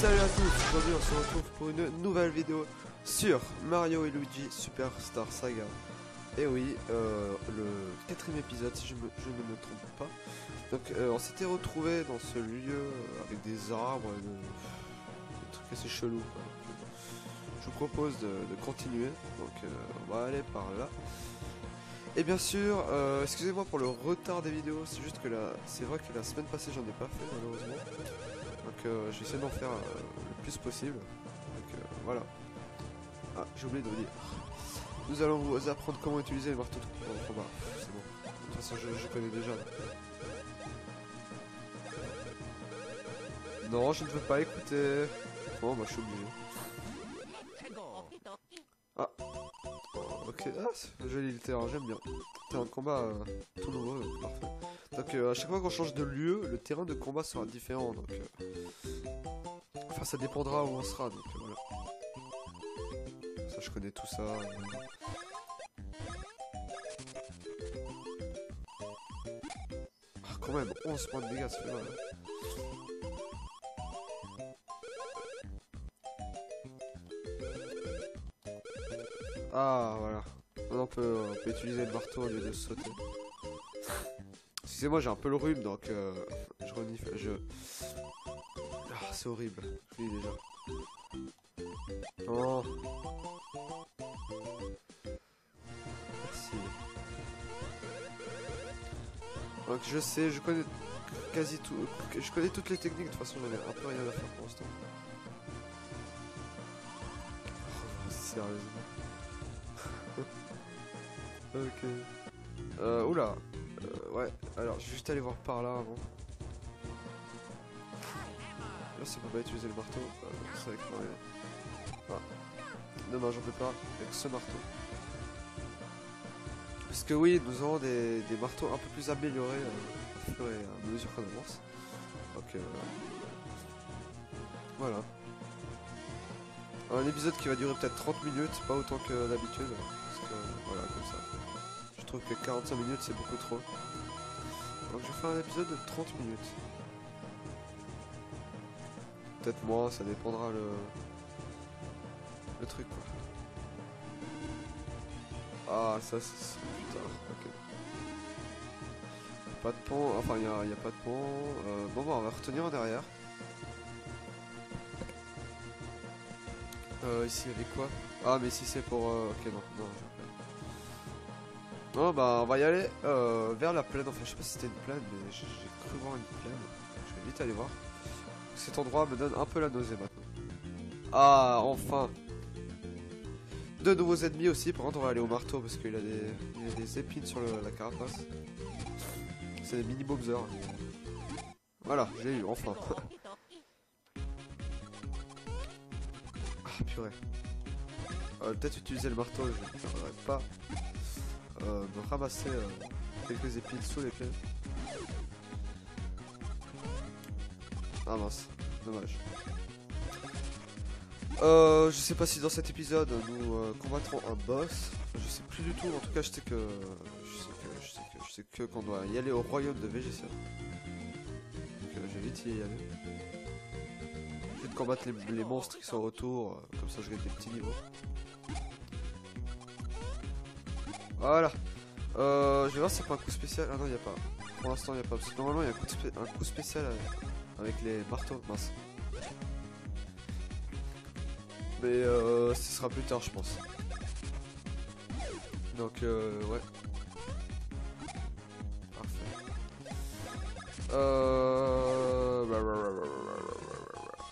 Salut à tous, aujourd'hui on se retrouve pour une nouvelle vidéo sur Mario et Luigi Superstar Saga. Et oui, le quatrième épisode si je ne me trompe pas. Donc on s'était retrouvé dans ce lieu avec des arbres et des trucs assez chelous quoi. Je vous propose de continuer, donc on va aller par là. Et bien sûr, excusez-moi pour le retard des vidéos, c'est juste que là, c'est vrai que la semaine passée j'en ai pas fait malheureusement. Donc j'essaie d'en faire le plus possible. Donc voilà. Ah, j'ai oublié de vous dire. Nous allons vous apprendre comment utiliser le marteau de combat. C'est bon. De toute façon je connais déjà. Non, je ne veux pas écouter. Bon bah je suis obligé. Ah. Ok, ah, c'est joli le terrain, j'aime bien. Terrain de combat tout nouveau, parfait. Donc à chaque fois qu'on change de lieu, le terrain de combat sera différent. Donc, enfin, ça dépendra où on sera. Donc voilà. Ça, je connais tout ça. Ah, quand même, 11 points de dégâts, c'est mal. Ah, voilà. On peut utiliser le marteau au lieu de sauter. Excusez-moi, j'ai un peu le rhume, donc je renifle. Ah, c'est horrible. Oui, déjà. Oh. Merci. Donc je sais, je connais quasi tout. Je connais toutes les techniques, de toute façon j'en ai un peu rien à faire pour l'instant. Oh, sérieusement. Ok. Oula. Ouais, alors je vais juste aller voir par là avant. Là c'est pour pas utiliser le marteau. C'est avec moi. Ah. Dommage, j'en peux pas avec ce marteau. Parce que oui, nous aurons des marteaux un peu plus améliorés au fur et à mesure qu'on avance. Donc voilà. Un épisode qui va durer peut-être 30 minutes, pas autant que d'habitude. Parce que voilà, comme ça. Je trouve que 45 minutes c'est beaucoup trop. Donc je vais faire un épisode de 30 minutes. Peut-être moins, ça dépendra le truc quoi. Ah ça c'est putain, ok. Pas de pont, enfin il y a pas de pont. Bon on va retenir en derrière. Ici il y avait quoi? Ah mais si c'est pour... ok non, j'ai pas. Non bah on va y aller vers la plaine, enfin je sais pas si c'était une plaine mais j'ai cru voir une plaine. Je vais vite aller voir. Cet endroit me donne un peu la nausée maintenant. Ah enfin. De nouveaux ennemis aussi, par contre on va aller au marteau parce qu'il a des épines sur la carapace. C'est des mini bobsers. Voilà, j'ai eu enfin. Ah purée. Peut-être utiliser le marteau, je ne pourrais pas me ramasser quelques épines sous les pieds. Ah mince, dommage. Je sais pas si dans cet épisode nous combattrons un boss. Je sais plus du tout. En tout cas, je sais que qu'on doit y aller au royaume de VGC. Donc je vais vite y aller. Je vais vite combattre les monstres qui sont autour. Comme ça, je gagne des petits niveaux. Voilà. Je vais voir si c'est pas un coup spécial. Ah non, il n'y a pas. Pour l'instant, il n'y a pas. Parce que normalement, il y a un coup spécial avec les marteaux. Mince. Mais ce sera plus tard je pense. Donc ouais. Parfait.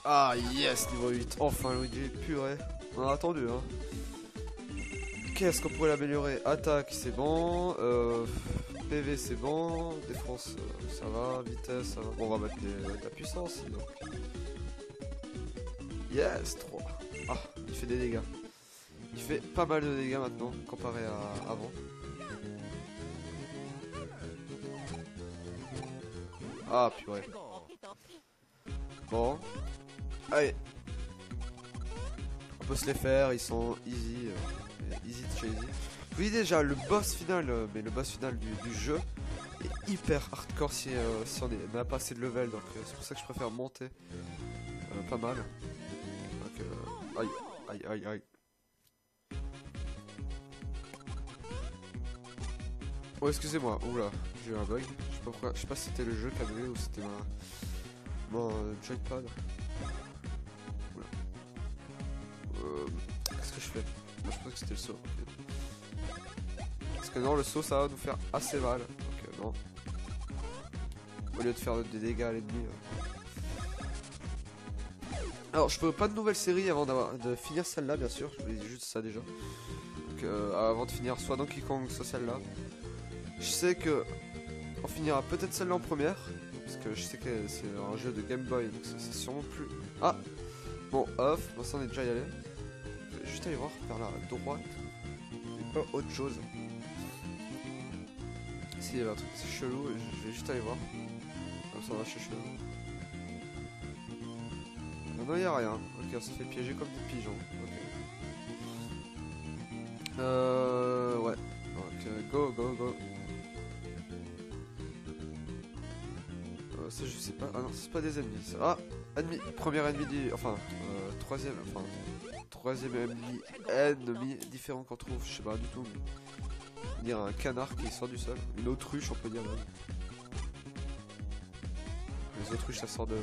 Ah yes, niveau 8. Enfin Luigi, purée. On a attendu hein. Qu'est-ce qu'on pourrait l'améliorer? Attaque c'est bon. PV c'est bon. Défense ça va. Vitesse ça va. Bon, on va mettre de la puissance. Donc. Yes 3. Ah, il fait des dégâts. Il fait pas mal de dégâts maintenant, comparé à avant. Ah, purée. Bon. Allez. On peut se les faire, ils sont easy. Easy de chez easy. Je vous dis déjà, le boss final, mais le boss final du jeu est hyper hardcore si on n'a pas assez de level. Donc c'est pour ça que je préfère monter. pas mal. Donc, aïe, aïe, aïe, aïe. Oh, excusez-moi, oula, j'ai eu un bug. Je sais pas pourquoi, je sais pas si c'était le jeu qui a bugué ou si c'était mon joypad. Oula. Qu'est-ce que je fais? Moi, je pense que c'était le saut. Okay. Parce que non, le saut ça va nous faire assez mal. Donc, non. Au lieu de faire des dégâts à l'ennemi. Alors, je ferai pas de nouvelle série avant de finir celle-là, bien sûr. Je voulais juste ça déjà. Donc, avant de finir soit Donkey Kong, soit celle-là. Je sais que on finira peut-être celle-là en première. Parce que je sais que c'est un jeu de Game Boy. Donc, c'est sûrement plus. Ah! Bon, off. Bon, ça, on est déjà y allé. Je vais juste aller voir vers la droite. Et pas autre chose. Si, il y a un truc, c'est chelou. Je vais juste aller voir. Comme ça, on va chez chelou. Non, il n'y a rien. Ok, on se fait piéger comme des pigeons. Ok. Ouais. Ok, go, go, go. Ça, je sais pas. Ah non, c'est pas des ennemis. Ah, ennemi. Premier ennemi du. Enfin, troisième. Enfin, troisième ennemi différent qu'on trouve. Je sais pas du tout. On dirait un canard qui sort du sol. Une autruche, on peut dire même. Les autruches ça sort de...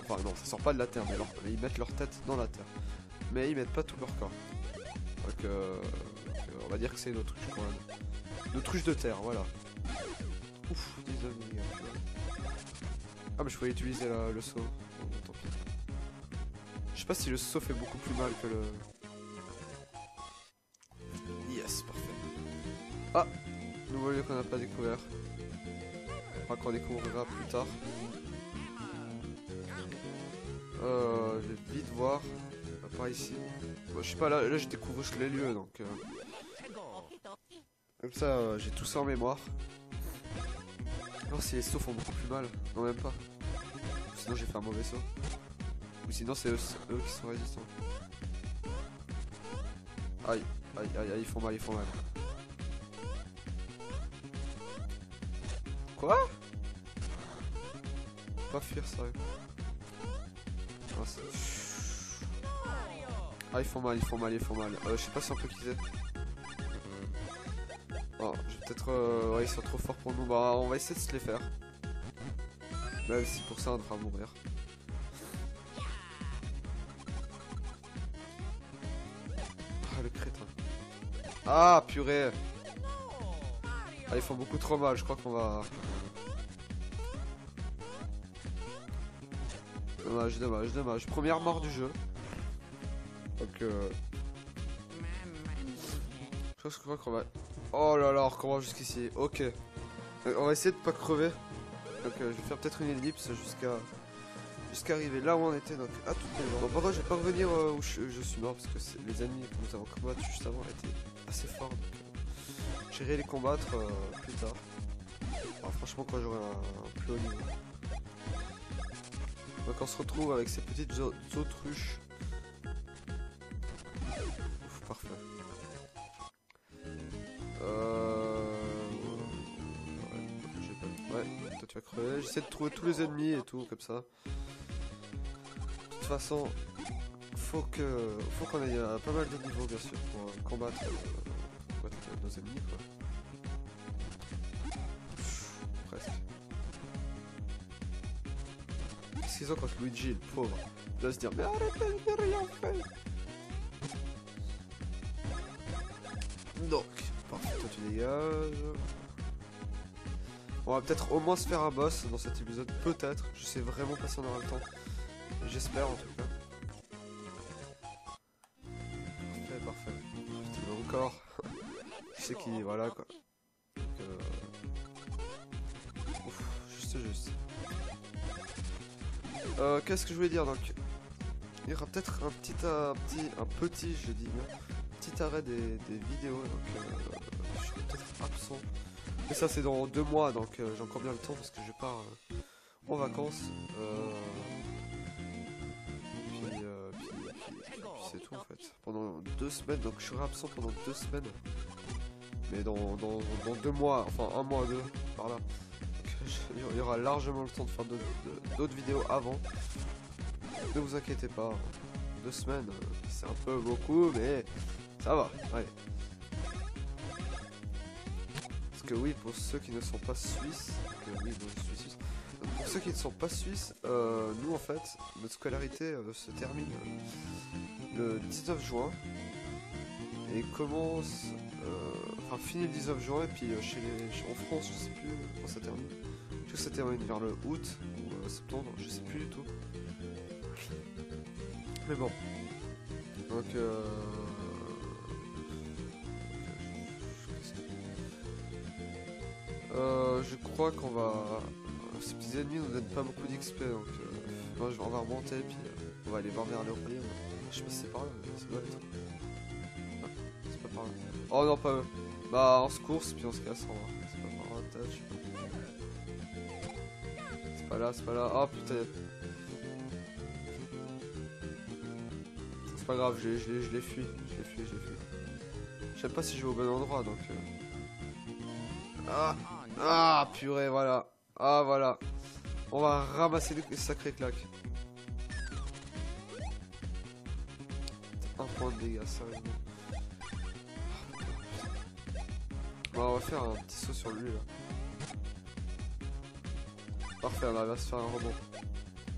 Enfin non, ça sort pas de la terre, mais ils mettent leur tête dans la terre. Mais ils mettent pas tout leur corps. Donc, on va dire que c'est une autruche quand même. Une autruche de terre, voilà. Ouf, 19 mg. Ah mais je pouvais utiliser le saut. Bon, tant pis. Je sais pas si le saut fait beaucoup plus mal que le... Yes, parfait. Ah, nouveau lieu qu'on n'a pas découvert. Enfin qu'on découvrira plus tard. Je vais vite voir. Par ici. Bon, je sais pas, là je découvre les lieux donc. Comme ça, j'ai tout ça en mémoire. Alors si les sauts font beaucoup plus mal. Non, même pas. Ou sinon j'ai fait un mauvais saut. Ou sinon c'est eux qui sont résistants. Aïe, aïe, aïe, aïe, ils font mal, ils font mal. Quoi? Pas fuir, sérieux. Ah, ils font mal, ils font mal, ils font mal. Je sais pas si on peut quitter. Oh, je vais peut-être... ouais, ils sont trop forts pour nous. Bah, on va essayer de se les faire. Même si pour ça, on devra mourir. Ah, le crétin. Ah, purée. Ah, ils font beaucoup trop mal. Je crois qu'on va... Dommage, dommage, dommage. Première mort du jeu. Donc je crois qu'on va... Oh là là, on recommence jusqu'ici. Ok. On va essayer de pas crever. Donc je vais faire peut-être une ellipse jusqu'à arriver là où on était. Donc à tout à l'heure. Bon, par contre, je vais pas revenir où je suis mort parce que les ennemis que nous avons combattu juste avant étaient assez forts. Donc j'irai les combattre plus tard. Alors, franchement, quand j'aurai un plus haut niveau. Donc on se retrouve avec ces petites autruches. Ouf, parfait. Ouais, toi tu vas crever. J'essaie de trouver tous les ennemis et tout, comme ça. De toute façon, faut qu'on ait pas mal de niveaux, bien sûr, pour combattre nos ennemis, quoi. Presque. Qu'est-ce qu'ils ont contre Luigi, le pauvre? Il doit se dire, mais arrêtez, j'ai rien fait. Donc, parfait, toi tu dégages. On va peut-être au moins se faire un boss dans cet épisode, peut-être. Je sais vraiment pas si on aura le temps. J'espère en tout cas. Parfait, parfait. Putain, encore. Je sais qui, voilà quoi. Donc, ouf, juste. Qu'est-ce que je voulais dire donc? Il y aura peut-être un petit, je dis bien, petit arrêt des vidéos. Donc, je serai peut-être absent. Mais ça c'est dans 2 mois, donc j'ai encore bien le temps parce que je pars en vacances. Puis c'est tout en fait. Pendant 2 semaines, donc je serai absent pendant 2 semaines. Mais dans 2 mois, enfin 1 mois, 2, par là. Donc, il y aura largement le temps de faire d'autres vidéos avant. Ne vous inquiétez pas, 2 semaines, c'est un peu beaucoup, mais ça va, allez. Parce que oui, pour ceux qui ne sont pas suisses, oui, bon, je suis suisse. Pour ceux qui ne sont pas suisses, nous en fait, notre scolarité se termine le 19 juin et commence, enfin finit le 19 juin et puis en France, je sais plus quand ça termine. Je sais que ça termine vers le août ou septembre, je sais plus du tout. Mais bon, donc je crois qu'on va... Ces petits ennemis nous donnent pas beaucoup d'XP, donc on va remonter et puis on va aller voir vers le royaume. Je sais pas si c'est par là, mais ça doit être. Non, c'est pas par là. Oh non, pas eux. Bah on se course puis on se casse en vrai. C'est pas par là, touch. C'est pas là. Oh putain. C'est pas grave, je l'ai fui. Je sais pas si je vais au bon endroit donc. Ah purée, voilà. Ah voilà. On va ramasser des sacrés claques. 1 point de dégâts, sérieusement. Bon, on va faire un petit saut sur lui là. Parfait, on va se faire un rebond.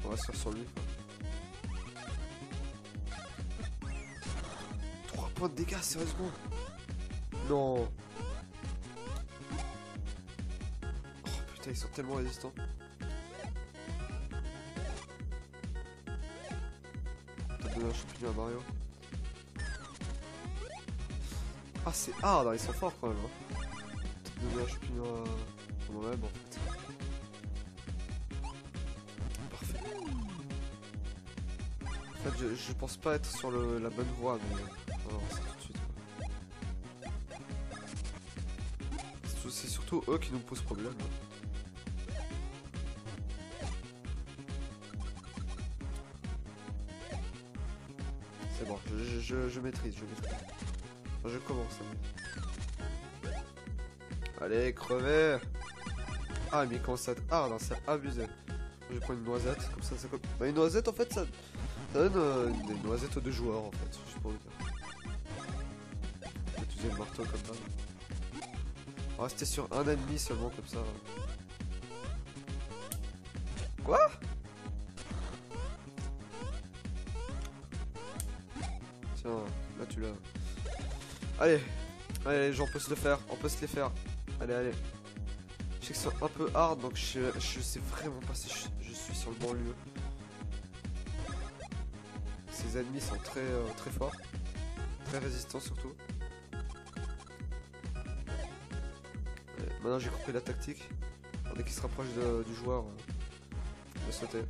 On va se faire sur lui quoi. 3 points de dégâts, sérieusement. Non. Putain, ils sont tellement résistants. Peut-être donner un champignon à Mario. Ah, c'est hard, hein, ils sont forts quand même. Hein. Peut-être donner un champignon à moi-même en fait. Parfait. En fait, je pense pas être sur la bonne voie, mais on va voir ça tout de suite. C'est surtout eux qui nous posent problème. C'est bon, je maîtrise, Enfin, je commence. Allez, crevez. Ah, mais comment ça... Ah, non, c'est abusé. Je vais prendre une noisette, comme ça, comme... Bah, une noisette, en fait, ça donne une noisette aux 2 joueurs, en fait, juste pour le dire. Je vais utiliser le marteau comme ça. On va rester sur un ennemi seulement, comme ça. Quoi? Tiens, là tu l'as. Allez, les gens, on peut se le faire, on peut se les faire. Allez. Je sais que c'est un peu hard, donc je sais vraiment pas si je suis sur le bon lieu. Ces ennemis sont très forts, très résistants surtout. Allez, maintenant j'ai compris la tactique. Dès qu'il se rapproche du joueur, de sauter.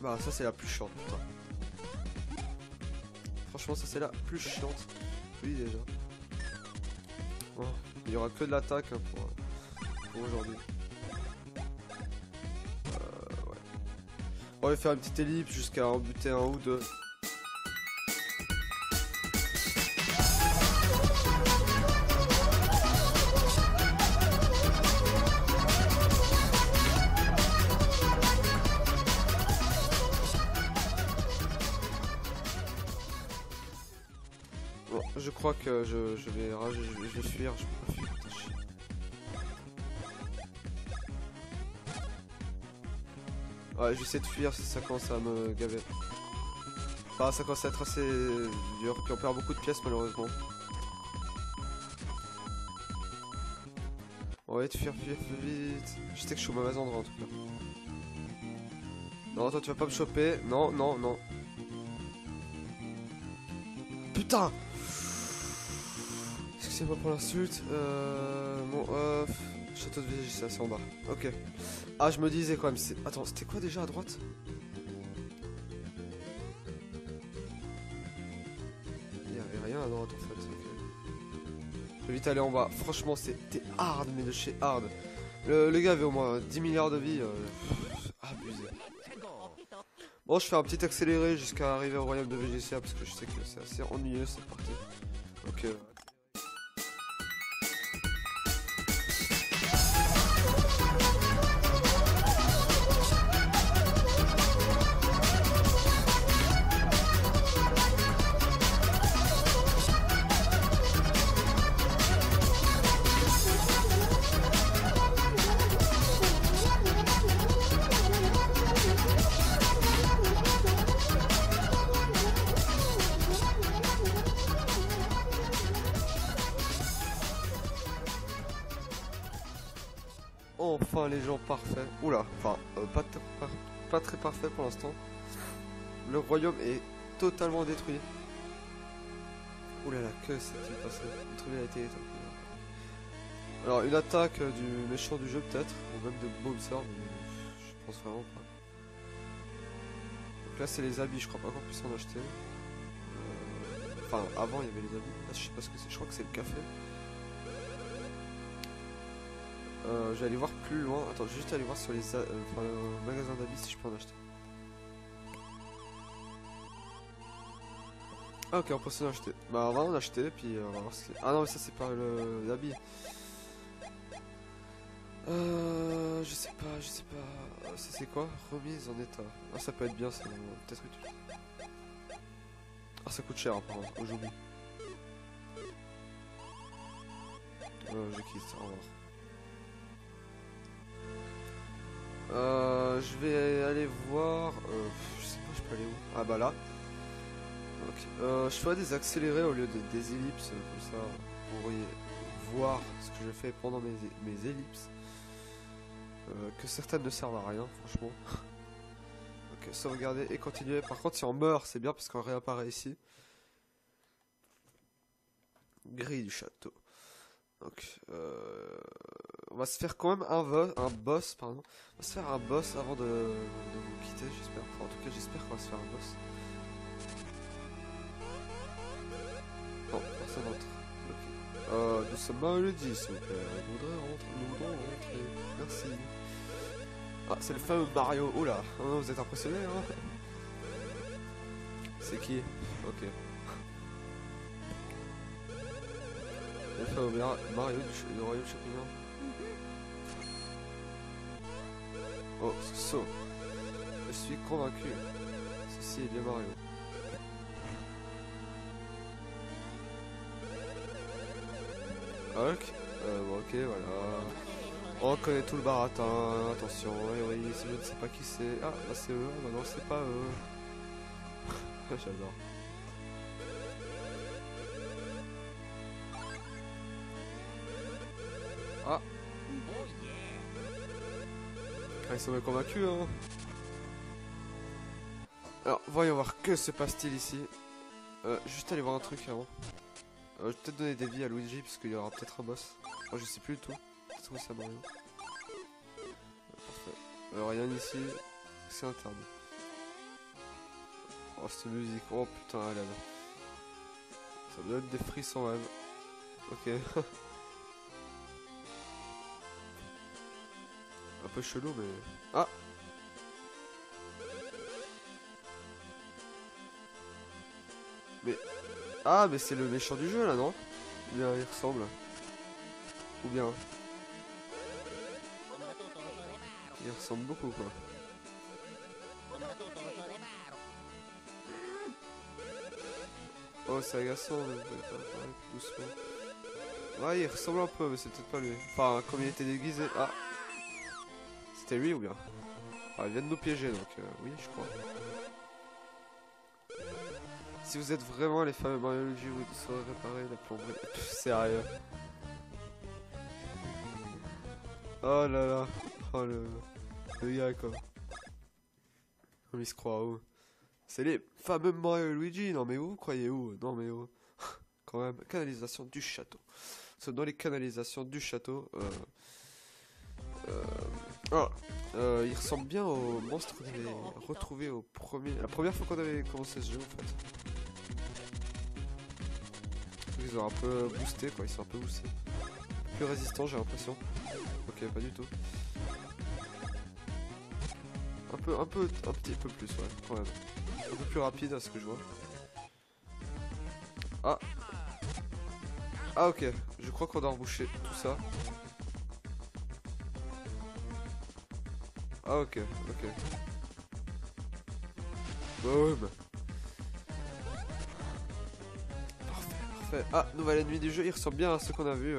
Bah ça c'est la plus chiante, putain. Franchement, ça c'est la plus chiante. Oui, déjà. Oh, il y aura que de l'attaque hein, pour aujourd'hui. Ouais. On va faire une petite ellipse jusqu'à en buter un ou deux. Bon, je crois que je vais fuir, je peux pas fuir, putain, chier. Ouais, j'essaie de fuir, ça commence à me gaver. Enfin, ça commence à être assez dur, puis on perd beaucoup de pièces malheureusement. On va fuir vite. Je sais que je suis au mauvais endroit en tout cas. Non, toi tu vas pas me choper. Non. Putain! Excusez-moi pour l'insulte. Bon, château de Vigie, c'est assez en bas. Ok. Ah, je me disais quand même. Attends, c'était quoi déjà à droite? Il y avait rien à droite en fait. Okay. Je vais vite aller en bas. Franchement, c'était hard, mais de chez hard. Le gars avait au moins 10 milliards de vies. Abusé. Bon, je fais un petit accéléré jusqu'à arriver au royaume de VGCA parce que je sais que c'est assez ennuyeux cette partie. Donc, enfin les gens parfaits. Oula, enfin pas très parfait pour l'instant. Le royaume est totalement détruit. Oulala, que s'est-il passé? Notre ville a été éteinte. Alors une attaque du méchant du jeu peut-être, ou même de Bowser, mais je pense vraiment pas. Donc là c'est les habits, je crois pas qu'on puisse en acheter. Enfin avant il y avait les habits, là je sais pas ce que c'est, je crois que c'est le café. Je vais aller voir plus loin, attends je vais juste aller voir sur les magasins d'habits si je peux en acheter. Ah ok on peut s'en acheter, bah on va en acheter puis on va voir ce qu'il y a. Ah non mais ça c'est pas l'habit. Je sais pas, ça c'est quoi? Remise en état. Ah ça peut être bien ça, peut-être utile. Ah ça coûte cher apparemment, aujourd'hui. Je quitte, au revoir. Je vais aller voir, je sais pas je peux aller où? Ah bah là. Ok, je ferai des accélérés au lieu des ellipses, comme ça vous pourriez voir ce que je fais pendant mes ellipses. Que certaines ne servent à rien, franchement. Ok, sauvegarder et continuer. Par contre, si on meurt, c'est bien parce qu'on réapparaît ici. Grille du château. Donc, on va se faire quand même un boss, pardon. On va se faire un boss avant de vous quitter, j'espère. Enfin, en tout cas, j'espère qu'on va se faire un boss. Non, personne n'entre. Ok. Nous sommes à le 10, s'il vous plaît. Nous voudrons rentrer. Merci. Ah, c'est le fameux Mario. Oula, oh, vous êtes impressionné, hein? C'est qui? Ok. Le fameux Mario du royaume champignon. Oh, saut. Je suis convaincu. Ceci est bien Mario. Ok. Bon, ok, voilà. On connaît tout le baratin, attention, et oui, si je ne sais pas qui c'est. Ah, bah c'est eux, bah non, c'est pas eux. J'adore. Ah. Ils sont bien convaincus, hein. Alors, voyons voir, que se passe-t-il ici? Juste aller voir un truc avant. Je vais peut-être donner des vies à Luigi, parce qu'il y aura peut-être un boss. Oh, je sais plus du tout. Peut-être que c'est à Mario. Parfait. Rien ici, c'est interdit. Oh, cette musique, oh putain, elle est là. Ça me donne des frissons même. Ok. Un peu chelou, mais... Ah! Mais... Ah, mais c'est le méchant du jeu, là, non? Ou bien, il ressemble. Ou bien... Il ressemble beaucoup, quoi. Oh, c'est agaçant, doucement. Ouais, il ressemble un peu, mais c'est peut-être pas lui. Enfin, comme il était déguisé... Ah! C'était lui ou bien? Ah, il vient de nous piéger, donc oui, je crois. Si vous êtes vraiment les fameux Mario Luigi, vous saurez réparer la plomberie. Sérieux. Oh là là. Oh le gars quoi. Comme il se croit où? C'est les fameux Mario Luigi. Non mais où croyez où? Non mais où? Quand même. Canalisation du château. Dans les canalisations du château. Il ressemble bien au monstre qu'on avait retrouvé la première fois qu'on avait commencé ce jeu en fait. Ils ont un peu boosté quoi, ils sont un peu boostés. Plus résistants j'ai l'impression. Ok, pas du tout. Un petit peu plus ouais, quand même. Un peu plus rapide à ce que je vois. Ah. Ah ok, je crois qu'on doit reboucher tout ça. Ah ok, ok. Boum. Parfait. Ah, nouvel ennemi du jeu, il ressemble bien à ce qu'on a vu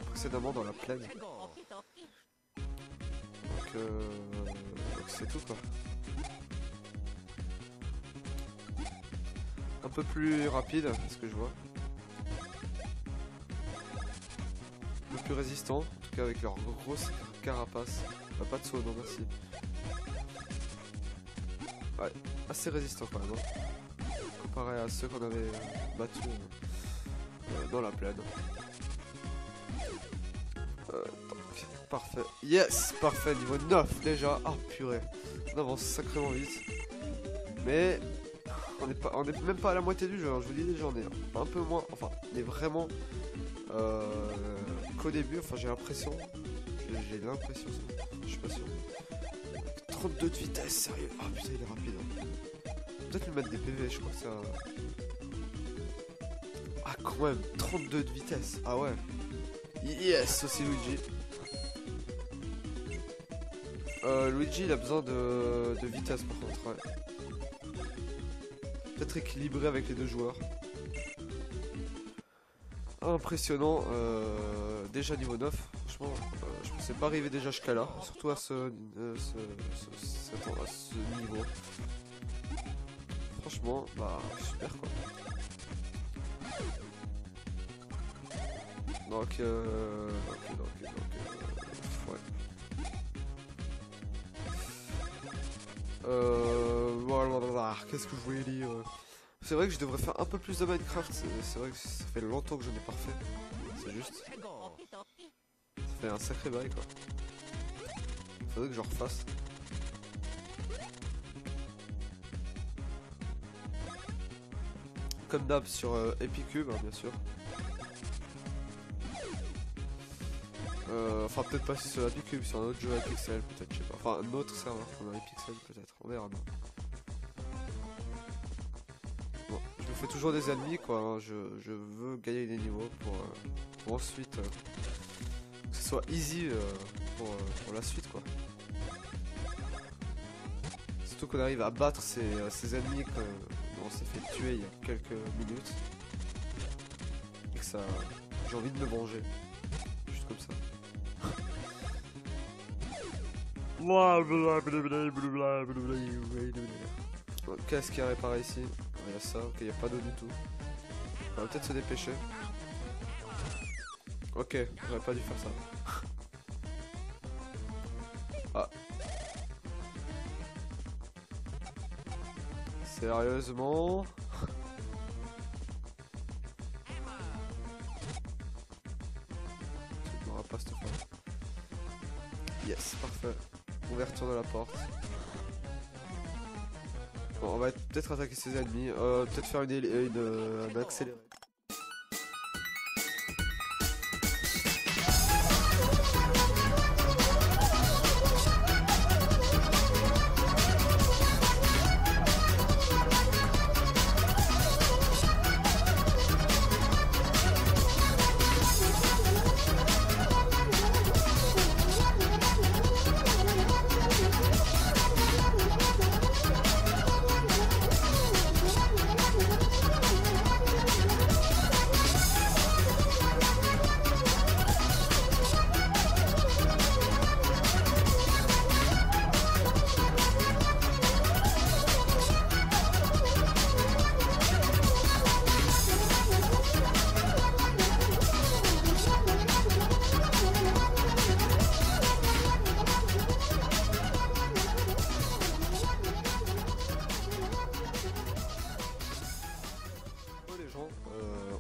précédemment dans la plaine. Donc c'est tout quoi. Un peu plus rapide, ce que je vois. Un peu plus résistants, en tout cas avec leur grosse carapace. Bah, pas de saut, non merci. Ouais, assez résistants quand même, hein, comparé à ceux qu'on avait battus dans la plaine. Donc, parfait. Yes, parfait, niveau 9 déjà. Ah purée, on avance sacrément vite. Mais on est même pas à la moitié du jeu, hein. Je vous dis déjà, on est un peu moins. Enfin, on est vraiment qu'au début. Enfin, j'ai l'impression. J'ai l'impression, je suis pas sûr. 32 de vitesse, sérieux. Ah putain, il est rapide. Hein. Peut-être lui mettre des PV, je crois que ça. Ah, quand même, 32 de vitesse. Ah ouais. Yes, aussi Luigi. Luigi, il a besoin de vitesse par contre. Ouais. Peut-être équilibré avec les deux joueurs. Impressionnant. Déjà niveau 9. Franchement, je pensais pas arriver déjà jusqu'à là. Surtout à ce niveau. Franchement, bah super quoi. Donc, ouais. Voilà, qu'est-ce que je voulais dire? C'est vrai que je devrais faire un peu plus de Minecraft. C'est vrai que ça fait longtemps que je n'ai pas refait. C'est juste. Ça fait un sacré bail quoi. Faudrait que je refasse. Comme d'hab sur Epicube, hein, bien sûr. Enfin peut-être pas sur Epicube, sur un autre jeu à Pixel peut-être, je sais pas. Enfin un autre serveur qu'on a Pixel peut-être, on verra bien. Bon, je me fais toujours des ennemis quoi, hein. Je veux gagner des niveaux pour ensuite que ce soit easy pour la suite quoi. Surtout qu'on arrive à battre ces ennemis on s'est fait tuer il y a quelques minutes. Et que ça. J'ai envie de me venger. Juste comme ça. Qu'est-ce qu'il y a réparé ici? Il y a ça, ok, il n'y a pas d'eau du tout. On va peut-être se dépêcher. Ok, j'aurais pas dû faire ça. Ah. Sérieusement? Tu m'auras pas cette fois. Yes, parfait. Ouverture de la porte. Bon, on va peut-être attaquer ses ennemis. Peut-être faire une accélérée.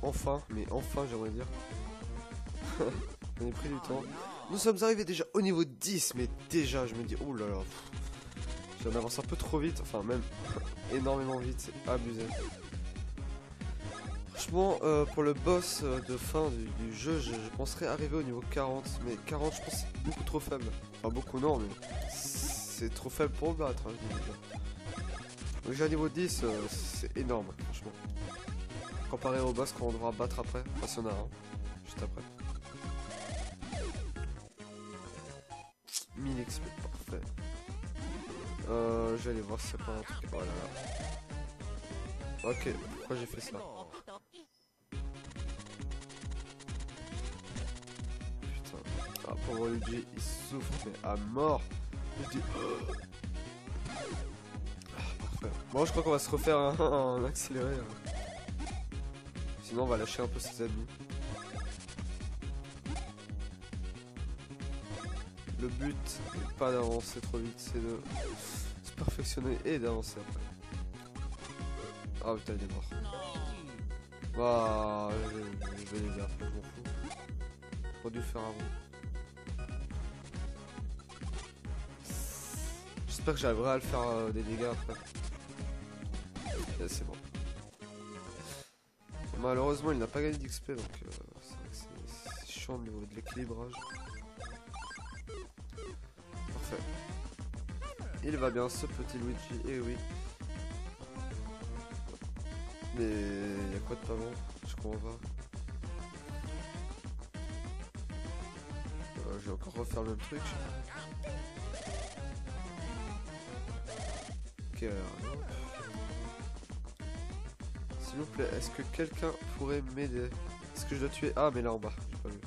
Enfin, mais enfin j'aimerais dire. On a pris du temps. Nous sommes arrivés déjà au niveau 10, mais déjà je me dis, oh là là, j'en avance un peu trop vite, enfin même énormément vite, c'est abusé. Franchement, pour le boss de fin du jeu, je penserais arriver au niveau 40, mais 40 je pense c'est beaucoup trop faible. Enfin beaucoup non, mais c'est trop faible pour le battre, hein, je dis déjà. Donc j'ai un niveau 10, c'est énorme, franchement. Comparé au boss qu'on devra battre après, enfin si on a un, juste après. 1000 XP, parfait. Je vais aller voir si c'est pas un truc. Oh là là. Ok, pourquoi j'ai fait ça? Putain. Ah, pauvre Luigi, il souffre, mais à mort. Je dis. Ah, parfait. Bon, je crois qu'on va se refaire un accéléré. Hein. Sinon on va lâcher un peu ses ennemis. Le but n'est pas d'avancer trop vite, c'est de se perfectionner et d'avancer après. Ah putain, il est mort. Ah, je vais les appeler, je m'en fous. J'aurais dû le faire avant. J'espère que j'arriverai à le faire des dégâts après. Et c'est bon. Malheureusement, il n'a pas gagné d'XP, donc c'est chiant au niveau de l'équilibrage. Parfait. Il va bien ce petit Luigi, et oui. Mais il y a quoi de pas bon? Je comprends pas. Je vais encore refaire le même truc. Ok, alors. S'il vous plaît, est-ce que quelqu'un pourrait m'aider? Est-ce que je dois tuer? Ah, mais là en bas, j'ai pas vu.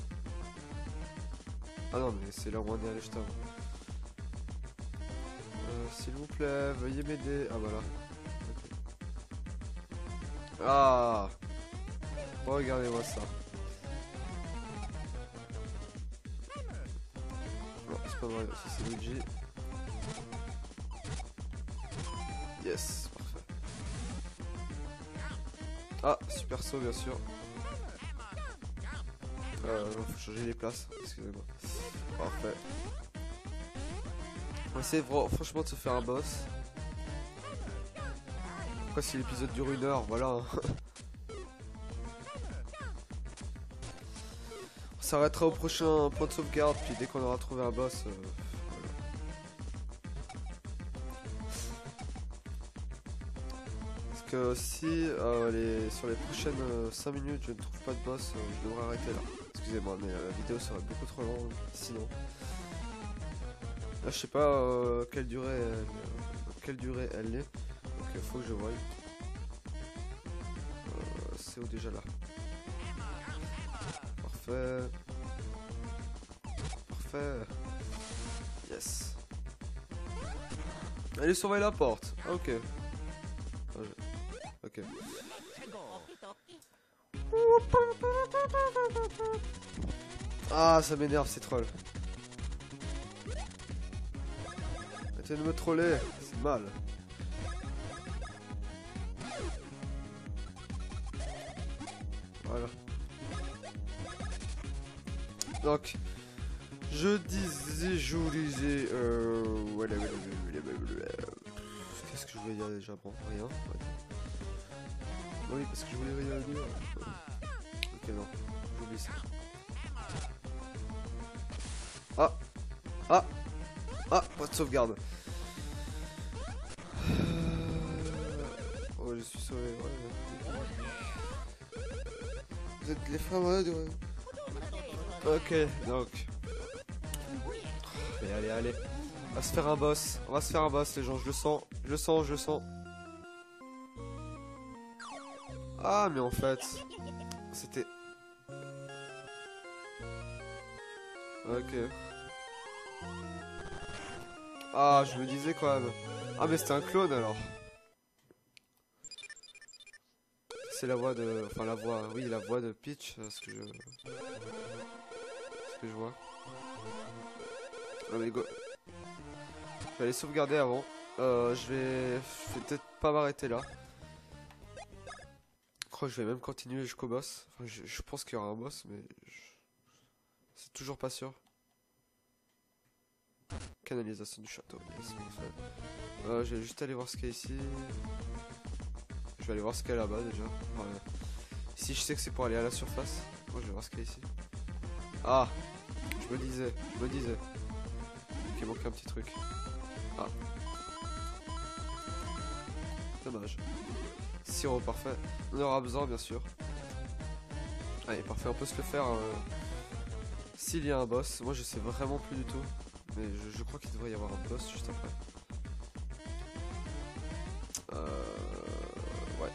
Ah non, mais c'est là où on est allé juste avant. S'il vous plaît, veuillez m'aider. Ah, voilà. Okay. Ah, regardez-moi ça. Non, c'est pas vrai, ça c'est Luigi. Yes, parfait. Ah, super saut bien sûr. Non, faut changer les places, excusez-moi. Parfait. On va essayer franchement de se faire un boss. Après si l'épisode dure 1 heure, voilà. On s'arrêtera au prochain point de sauvegarde, puis dès qu'on aura trouvé un boss, voilà. Parce que si sur les prochaines 5 minutes je ne trouve pas de boss, je devrais arrêter là. Excusez-moi, mais la vidéo serait beaucoup trop longue sinon. Là, je sais pas quelle durée elle est, donc il faut que je voie. C'est où déjà là? Parfait. Parfait. Yes. Allez surveiller la porte. Ah, ok. Ok. Ah, ça m'énerve ces trolls. Arrêtez de me troller, c'est mal. Voilà. Donc, je disais, qu'est-ce que je voulais dire déjà? Bon, rien. Oui, parce que je voulais rien dire. Ok, non, j'oublie ça. Ah! Ah! Ah! Pas de sauvegarde. Oh, je suis sauvé. Ouais. Vous êtes les frères malades, ouais. Ok, donc. Allez. On va se faire un boss. On va se faire un boss, les gens. Je le sens. Ah, mais en fait, c'était... Ok. Ah, je me disais quand même. Ah, mais c'était un clone alors. C'est la voix de... Enfin, la voix... Oui, la voix de Peach, ce que je vois. Ah, mais go... Je vais aller sauvegarder avant. Je vais peut-être pas m'arrêter là. Je crois que je vais même continuer jusqu'au boss. Enfin, je pense qu'il y aura un boss, mais... C'est toujours pas sûr. Canalisation du château. Je vais juste aller voir ce qu'il y a ici. Je vais aller voir ce qu'il y a là-bas déjà. Voilà. Ici je sais que c'est pour aller à la surface. Moi je vais voir ce qu'il y a ici. Ah, je me disais. Ok, il manque un petit truc. Ah. Dommage. Sirop, parfait. On aura besoin bien sûr. Allez, parfait, on peut se le faire s'il y a un boss. Moi je sais vraiment plus du tout. Mais je crois qu'il devrait y avoir un boss juste après. Ouais.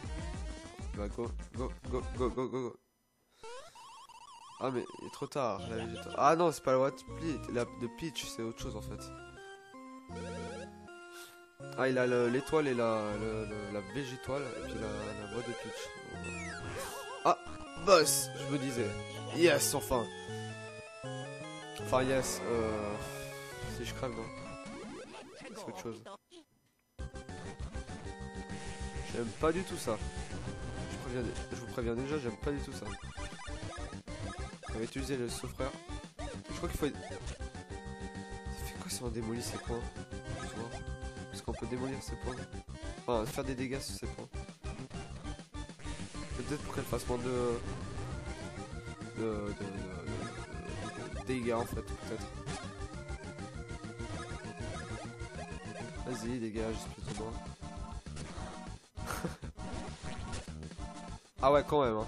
Bah go. Ah mais il est trop tard. Ah non, c'est pas la voix de Peach, c'est autre chose en fait. Ah, il a l'étoile et la végétoile et puis la voix de Peach. Ah, boss, je me disais. Yes, enfin. Enfin yes. Si je crève, non. C'est autre chose. J'aime pas du tout ça. Je vous préviens déjà, j'aime pas du tout ça. On va utiliser le sauf-frère. Je crois qu'il faut... Ça fait quoi si on démolit ces points? Parce qu'on peut démolir ces points. Enfin, faire des dégâts sur ces points. Peut-être pour qu'elle fasse moins de dégâts en fait, peut-être. Vas-y, dégage, espèce de mort. Ah ouais, quand même, hein.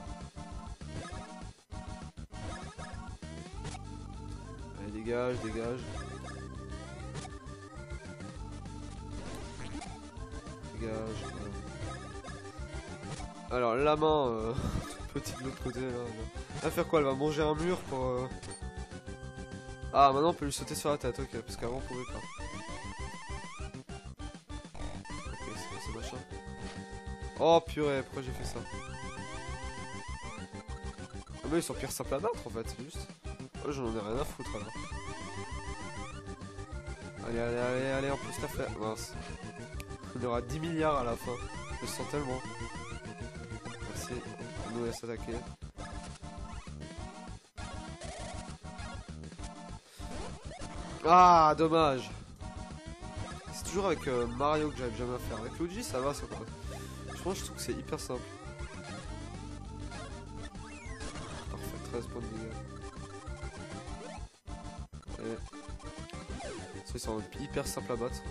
Allez, dégage, dégage. Dégage. Alors, la main, petite de l'autre côté, là. Elle va faire quoi? Elle va manger un mur pour... Ah, maintenant on peut lui sauter sur la tête, ok, parce qu'avant on pouvait pas. Ok, c'est quoi ce machin? Oh purée, pourquoi j'ai fait ça? Ah mais ils sont pire simples à battre en fait, c'est juste. Oh, j'en ai rien à foutre alors. Allez, allez, allez, allez, en plus la faire. Mince. Il y aura 10 milliards à la fin. Je le sens tellement. Merci, on nous laisse attaquer. Ah, dommage. C'est toujours avec Mario que j'arrive jamais à faire. Avec Luigi, ça va, ça va. Franchement, je trouve que c'est hyper simple. Parfait, 13 points de dégâts. Ils sont hyper simples à battre.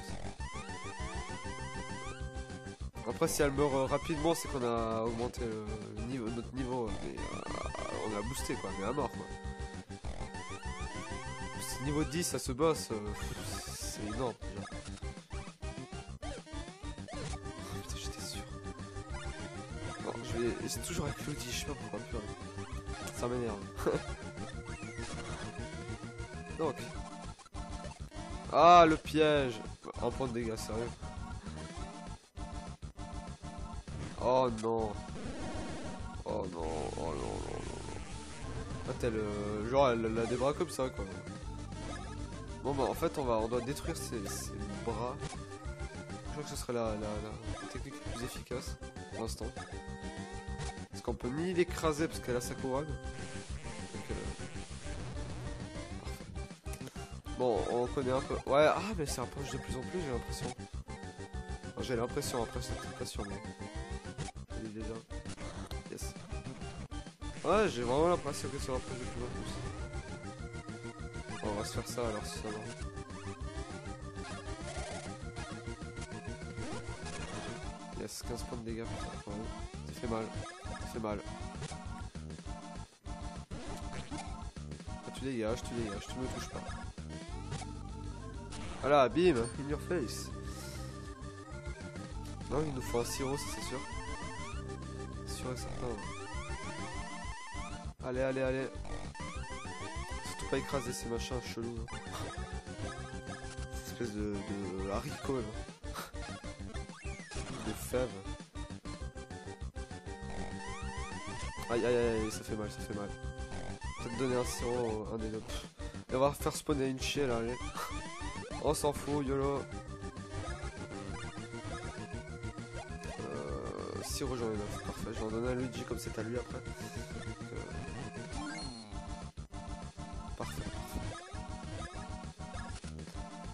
Après, si elle meurt rapidement, c'est qu'on a augmenté notre niveau. Mais, on a boosté quoi, mais à mort quoi. Niveau 10 à ce boss, c'est énorme déjà. Oh, putain, j'étais sûr. Non, c'est toujours avec Luigi, je sais pas pourquoi, purée. Ça m'énerve. Donc. Ah, le piège. Un point de dégâts, sérieux. Oh non. Oh non, oh non, non, non. Ah, genre, elle a des bras comme ça, quoi. Bon bah en fait on doit détruire ses bras. Je crois que ce serait la technique la plus efficace pour l'instant. Parce qu'on peut ni l'écraser parce qu'elle a sa couronne. Donc, parfait. Bon, on connaît un peu. Ouais, ah mais c'est un punch de plus en plus, j'ai l'impression. Enfin, j'ai l'impression, après c'est pas sûr mais... Je l'ai déjà. Yes. Ouais, j'ai vraiment l'impression que c'est un punch de plus en plus. On va se faire ça alors si ça va. Yes, 15 points de dégâts, putain, ça fait mal. Ça fait mal. Ah, tu dégages, tu me touches pas. Voilà, bim, in your face. Non, il nous faut un sirop, ça c'est sûr. Sûr et certain. Allez, allez, allez. Pas écraser ces machins chelous là. Cette espèce de haricots là. De fèves. Aïe aïe aïe, ça fait mal, ça fait mal. Peut-être donner un sirop à un des deux. Et on va faire spawner une chienne là, allez. On s'en fout, YOLO. Sirop j'en ai 9, parfait. Je vais en donner à Luigi comme c'est à lui après.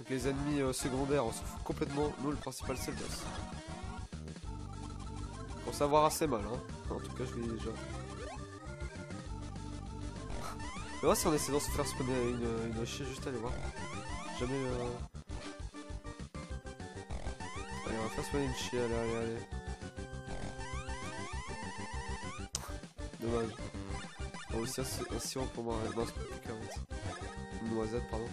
Les ennemis secondaires, on s'en fout complètement. Nous, le principal, c'est le boss. Pour savoir assez mal, hein. En tout cas, je l'ai déjà. Mais voir si on essaie de se faire spawner une chier, juste aller voir. Jamais. Allez, on va faire spawner une chier, allez, allez, allez. Dommage. On va aussi un sirop pour moi. Non, c'est pas plus carotte. Une noisette, pardon.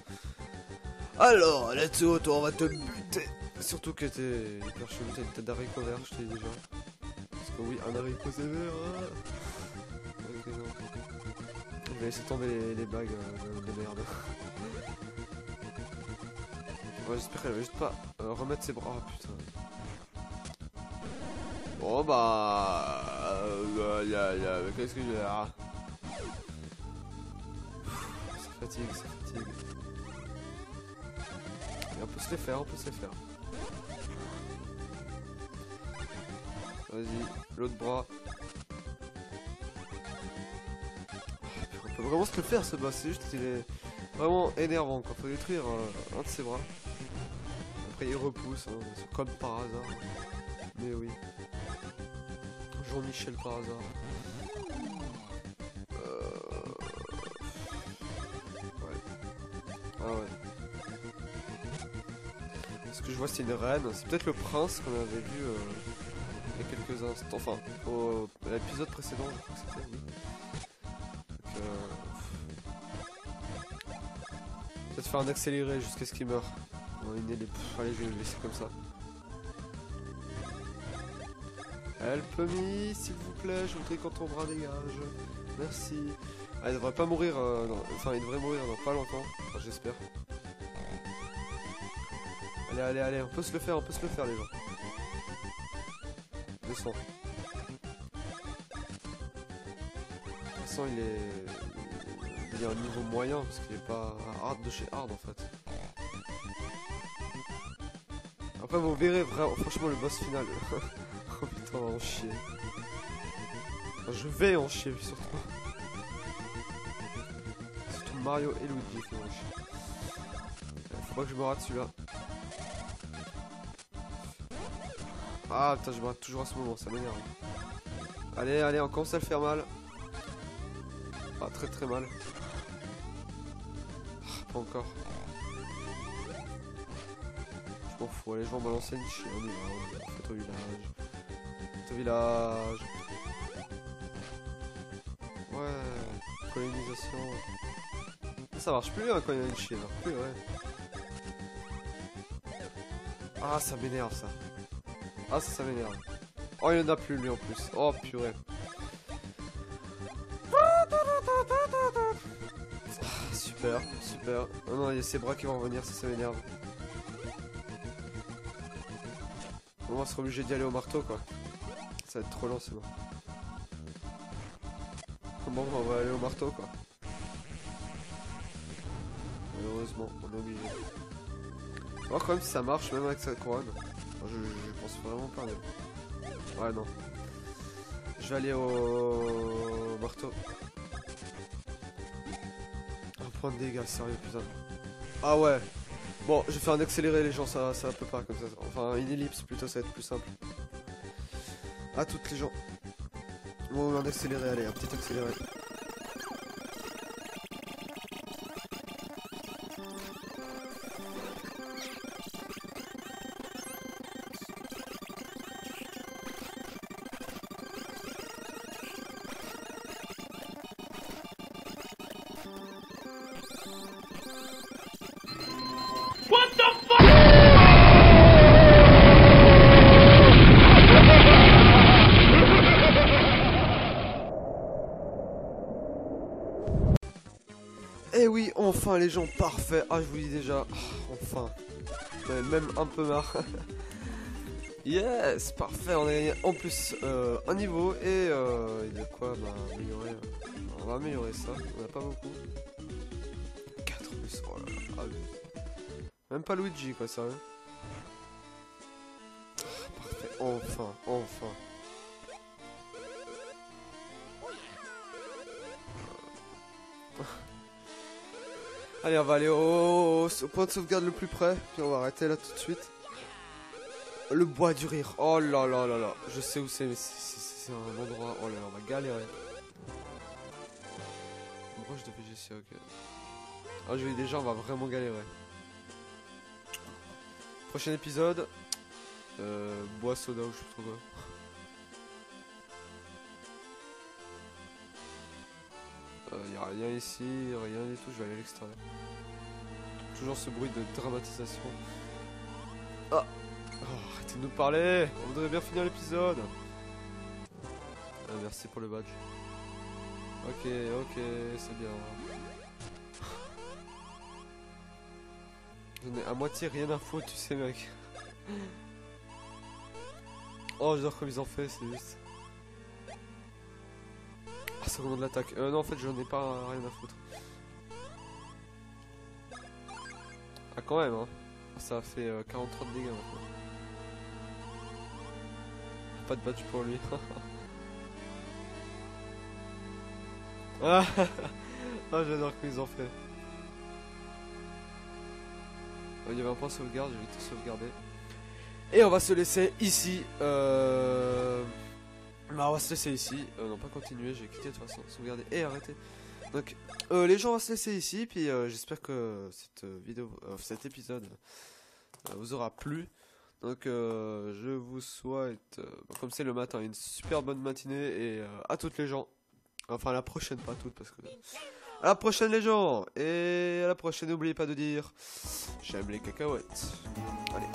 Alors, let's go, toi on va te buter. Surtout que t'es hyper chelou, t'as une tête d'haricot vert, je t'ai dit déjà. Parce que oui, un haricot c'est vert. Ok, non. Je vais laisser tomber les bagues de merde. Ouais, j'espère qu'elle va juste pas remettre ses bras. Oh putain. Bon bah... qu'est-ce que j'ai là? Ça fatigue, ça fatigue. Et on peut se les faire, on peut se les faire. Vas-y, l'autre bras. On peut vraiment se le faire ce boss, c'est juste qu'il est vraiment énervant quand faut détruire un de ses bras. Après il repousse, hein, comme par hasard. Mais oui. Jean-Michel par hasard. Ouais. Ah ouais. Ce que je vois c'est une reine, c'est peut-être le prince qu'on avait vu il y a quelques instants, enfin à l'épisode précédent je crois que c'était, oui. Peut-être faire un accéléré jusqu'à ce qu'il meure. Bon, allez je vais le laisser comme ça. Help me s'il vous plaît, je voudrais quand ton bras dégage. Merci. Ah, il devrait pas mourir, enfin il devrait mourir dans pas longtemps, enfin, j'espère. Allez, on peut se le faire les gens. 200. De toute façon il est à un niveau moyen parce qu'il est pas hard de chez hard en fait. Après vous verrez vraiment, franchement le boss final. Oh putain on va en chier. Enfin, je vais en chier surtout. Surtout Mario et Luigi qui vont en chier. Faut pas que je me rate celui-là. Ah putain je me rate toujours à ce moment, ça m'énerve. Allez, on commence à le faire mal. Ah très mal. Ah, pas encore. Je m'en fous, allez je vais en balancer une chienne, on y va, faites au village. Faites au village. Ouais, colonisation. Ça marche plus hein, quand il y a une chienne, plus ouais. Ah ça m'énerve ça. Ah ça m'énerve. Oh il y en a plus lui en plus. Oh purée. Super. Oh non il y a ses bras qui vont revenir, ça m'énerve. On va se obligé d'y aller au marteau quoi. Ça va être trop lent c'est bon. Bon on va aller au marteau quoi. Malheureusement on est obligé. On va voir quand même si ça marche même avec sa couronne. Je pense vraiment pas même. Ouais non. Je vais aller au marteau. Un point de dégâts, sérieux putain. Ah ouais. Bon, je vais faire un accéléré les gens, ça peut pas comme ça. Enfin une ellipse plutôt, ça va être plus simple. À toutes les gens. Bon un accéléré, allez, un petit accéléré. Eh oui, enfin les gens, parfait. Ah je vous dis déjà, enfin. J'en ai même un peu marre. Yes, parfait, on a gagné en plus un niveau et il y a quoi améliorer. On va améliorer ça, on n'a pas beaucoup. 4 plus, oh là là, ah, oui. Même pas Luigi quoi, sérieux. Parfait, enfin. Allez, on va aller au point de sauvegarde le plus près, puis on va arrêter là tout de suite. Le bois du rire, oh là là là là, je sais où c'est, mais c'est un endroit, oh là là, on va galérer. Pourquoi je devais GC, ok. Ah, je vais déjà, on va vraiment galérer. Prochain épisode, bois soda ou je sais pas trop quoi. Y a rien ici, rien du tout, je vais aller à l'extérieur. Toujours ce bruit de dramatisation. Ah oh, arrêtez de nous parler. On voudrait bien finir l'épisode. Merci pour le badge. Ok, c'est bien. J'en ai à moitié rien à foutre, tu sais mec. Oh j'adore comme ils en fait, c'est juste. Ah c'est vraiment de l'attaque. Non en fait j'en ai pas rien à foutre. Ah quand même hein. Ça a fait 43 de dégâts maintenant. Pas de badge pour lui. Ah, ah, j'adore qu'ils ont fait. Il y avait un point sauvegarde, je vais tout sauvegarder. Et on va se laisser ici. Bah, on va se laisser ici. Non, pas continuer, j'ai quitté de toute façon. Sauvegarder et arrêter. Donc, les gens vont se laisser ici. Puis j'espère que cette vidéo, cet épisode vous aura plu. Donc, je vous souhaite, comme c'est le matin, une super bonne matinée. Et à toutes les gens. Enfin, à la prochaine, pas à toutes, parce que. À la prochaine, les gens. Et à la prochaine, n'oubliez pas de dire j'aime les cacahuètes. Allez.